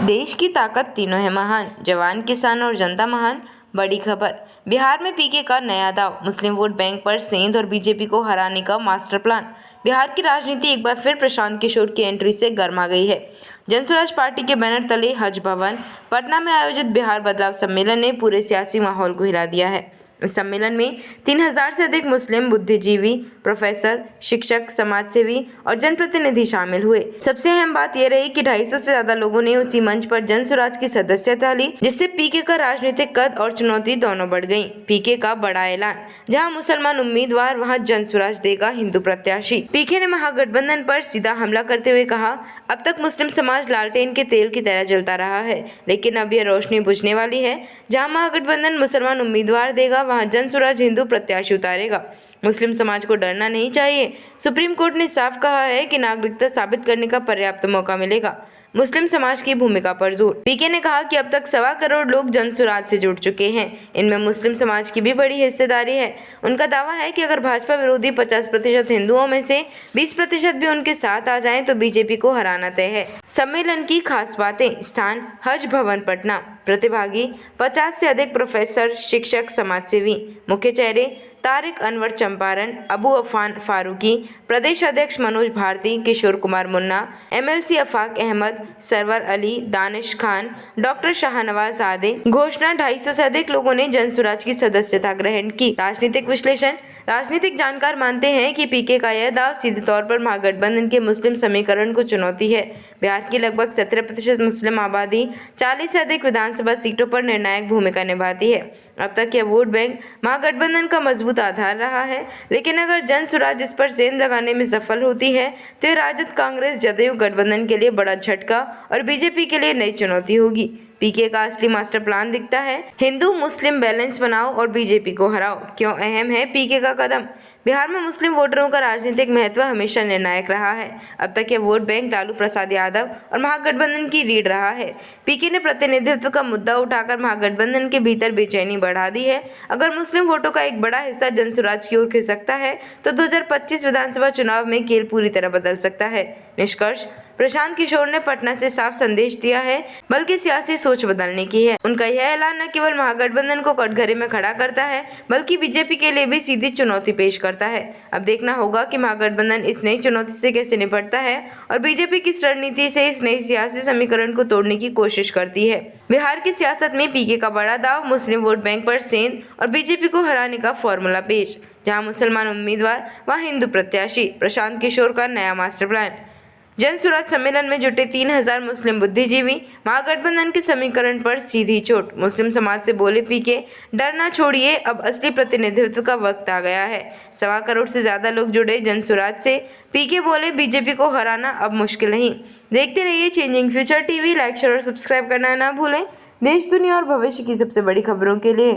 देश की ताकत तीनों है महान, जवान, किसान और जनता महान। बड़ी खबर, बिहार में पीके का नया दांव, मुस्लिम वोट बैंक पर सेंध और बीजेपी को हराने का मास्टर प्लान। बिहार की राजनीति एक बार फिर प्रशांत किशोर की एंट्री से गर्मा गई है। जनसुराज पार्टी के बैनर तले हज भवन पटना में आयोजित बिहार बदलाव सम्मेलन ने पूरे सियासी माहौल को हिला दिया है। इस सम्मेलन में 3000 से अधिक मुस्लिम बुद्धिजीवी, प्रोफेसर, शिक्षक, समाजसेवी और जनप्रतिनिधि शामिल हुए। सबसे अहम बात यह रही कि 250 से ज्यादा लोगों ने उसी मंच पर जनसुराज की सदस्यता ली, जिससे पीके का राजनीतिक कद और चुनौती दोनों बढ़ गयी। पीके का बड़ा ऐलान, जहां मुसलमान उम्मीदवार वहां जनसुराज देगा हिंदू प्रत्याशी। पीके ने महागठबंधन पर सीधा हमला करते हुए कहा, अब तक मुस्लिम समाज लालटेन के तेल की तरह जलता रहा है, लेकिन अब यह रोशनी बुझने वाली है। जहां महागठबंधन मुसलमान उम्मीदवार देगा, वहां जनसुराज हिंदू प्रत्याशी उतारेगा। मुस्लिम समाज को डरना नहीं चाहिए। सुप्रीम कोर्ट ने साफ कहा है कि नागरिकता साबित करने का पर्याप्त मौका मिलेगा। मुस्लिम समाज की भूमिका पर जोर, पीके ने कहा कि अब तक 1.25 करोड़ लोग जनसुराज से जुड़ चुके हैं। इनमें मुस्लिम समाज की भी बड़ी हिस्सेदारी है। उनका दावा है कि अगर भाजपा विरोधी 50% हिंदुओं में से 20% भी उनके साथ आ जाएं तो बीजेपी को हराना तय है। सम्मेलन की खास बातें, स्थान हज भवन पटना, प्रतिभागी 50 से अधिक प्रोफेसर, शिक्षक, समाजसेवी। मुख्य चेहरे तारिक अनवर चंपारण, अबू अफान फारूकी, प्रदेश अध्यक्ष मनोज भारती, किशोर कुमार मुन्ना, MLC अफाक अहमद, सरवर अली, दानिश खान, डॉक्टर शाहनवाज आदि। घोषणा, 250 से अधिक लोगों ने जनसुराज की सदस्यता ग्रहण की। राजनीतिक विश्लेषण, राजनीतिक जानकार मानते हैं कि पीके का यह दाव सीधे तौर पर महागठबंधन के मुस्लिम समीकरण को चुनौती है। बिहार की लगभग 17% मुस्लिम आबादी 40 से अधिक विधानसभा सीटों पर निर्णायक भूमिका निभाती है। अब तक यह वोट बैंक महागठबंधन का मजबूत आधार रहा है, लेकिन अगर जनसुराज इस पर सेंध लगाने में सफल होती है तो यह राजद, कांग्रेस, जदयू गठबंधन के लिए बड़ा झटका और बीजेपी के लिए नई चुनौती होगी। पीके का असली मास्टर प्लान दिखता है, हिंदू मुस्लिम बैलेंस बनाओ और बीजेपी को हराओ। क्यों अहम है पीके का कदम? बिहार में मुस्लिम वोटरों का राजनीतिक महत्व हमेशा निर्णायक रहा है। अब तक यह वोट बैंक लालू प्रसाद यादव और महागठबंधन की रीढ़ रहा है। पीके ने प्रतिनिधित्व का मुद्दा उठाकर महागठबंधन के भीतर बेचैनी बढ़ा दी है। अगर मुस्लिम वोटों का एक बड़ा हिस्सा जनसुराज की ओर खिसकता है तो 2025 विधानसभा चुनाव में खेल पूरी तरह बदल सकता है। निष्कर्ष, प्रशांत किशोर ने पटना से साफ संदेश दिया है, बल्कि सियासी सोच बदलने की है। उनका यह ऐलान न केवल महागठबंधन को कटघरे में खड़ा करता है, बल्कि बीजेपी के लिए भी सीधी चुनौती पेश करता है। अब देखना होगा कि महागठबंधन इस नई चुनौती से कैसे निपटता है और बीजेपी किस रणनीति से इस नई सियासी समीकरण को तोड़ने की कोशिश करती है। बिहार की सियासत में पीके का बड़ा दाव, मुस्लिम वोट बैंक पर सेंध और बीजेपी को हराने का फॉर्मूला पेश। जहाँ मुसलमान उम्मीदवार, वहाँ हिंदू प्रत्याशी। प्रशांत किशोर का नया मास्टर प्लान। जनसुराज सम्मेलन में जुटे 3000 मुस्लिम बुद्धिजीवी, महागठबंधन के समीकरण पर सीधी चोट। मुस्लिम समाज से बोले पीके, डरना छोड़िए, अब असली प्रतिनिधित्व का वक्त आ गया है। 1.25 करोड़ से ज्यादा लोग जुड़े जनसुराज से। पीके बोले, बीजेपी को हराना अब मुश्किल नहीं। देखते रहिए changing future TV। Like, share और सब्सक्राइब करना ना भूलें। देश, दुनिया और भविष्य की सबसे बड़ी खबरों के लिए।